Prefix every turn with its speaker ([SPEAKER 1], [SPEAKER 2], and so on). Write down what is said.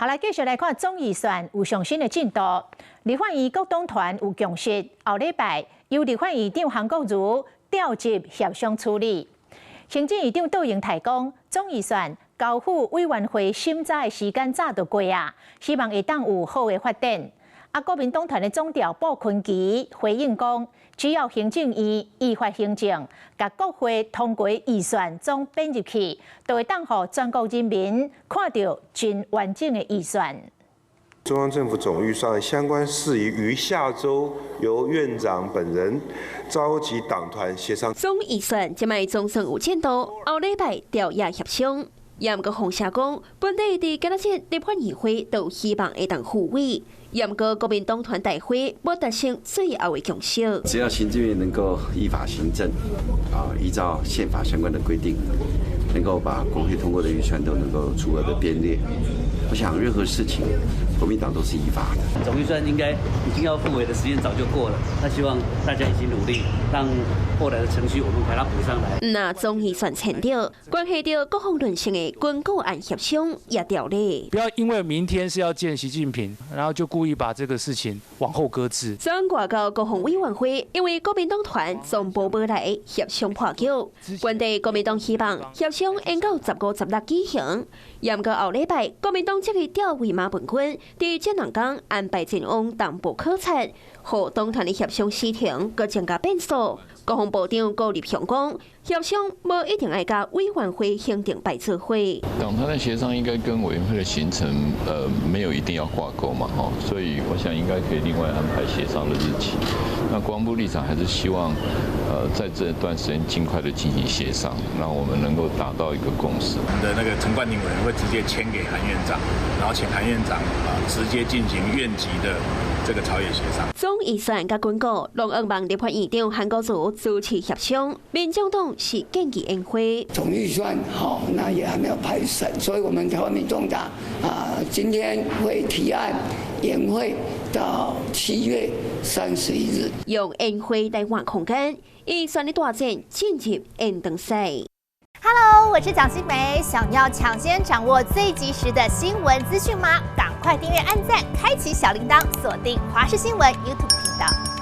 [SPEAKER 1] 好來繼續來看總預算有上新的進度。立法院國黨團有共識，後禮拜由立法院長韓國瑜調集協商處理。行政院長杜英泰講，總預算交付委員會審查的時間早就過啊，希望會當有好的發展。國民黨團的總召布坤基回應講，只要行政院依法行政，甲國會通過預算總編入去，就會當予全國人民看到真完整的預算。
[SPEAKER 2] 中央政府總預算相關事宜於下周由院長本人召集黨團協商。
[SPEAKER 3] 總預算即賣總算有進度，後禮拜調也協商。也毋過紅社講，本地佇今仔日立法議會都希望會當復位。也毋過國民黨團大會無達成最後的共識。
[SPEAKER 4] 只要行政院能夠依法行政，依照憲法相關的規定，能夠把國會通過的預算都能夠足額的編列。我想任何事情，國民黨都是依法的。
[SPEAKER 5] 總預算應該已經要復位的時間早就過了，他希望大家一起努力，讓後來的程序我們把它補上來。
[SPEAKER 3] 那總預算簽到，關係到各方論性的軍購案協商也掉咧。
[SPEAKER 6] 不要因為明天是要見習近平，然後就故意把這個事情往後擱置。
[SPEAKER 3] 總外交國防委員會因為國民黨團總部無來協商破局，原地國民黨希望協商延到15、16舉行。也毋過後禮拜國民黨即個調委馬文君佇這兩天安排前往東部考察，和黨團的協商時程閣增加變數。國防部長高立雄講，協商無一定要甲委員會行政白做伙。
[SPEAKER 7] 黨團的協商應該跟委員會的行程沒有一定要掛鈎嘛，所以我想應該可以另外安排協商的日期。那國防部立場還是希望在這段時間盡快的進行協商，讓我們能夠達到一個共識。
[SPEAKER 8] 我們的那個陳冠廷委員會直接簽給韓院長，然後請韓院長直接進行院級的這個朝野協商。
[SPEAKER 3] 總預算甲軍購，攏希望立法院長韓國瑜主持協商。民眾黨是建議延會。
[SPEAKER 9] 總預算好，那也還沒有排審，所以我們台灣民眾黨今天會提案延會到7月31日，
[SPEAKER 3] 用延會來換空間，預算的大戰進入延長賽。
[SPEAKER 10] Hello， 我是蔣新梅。想要搶先掌握最及時的新聞資訊嗎？趕快訂閱、按讚、開啟小鈴鐺，鎖定華視新聞 YouTube 頻道。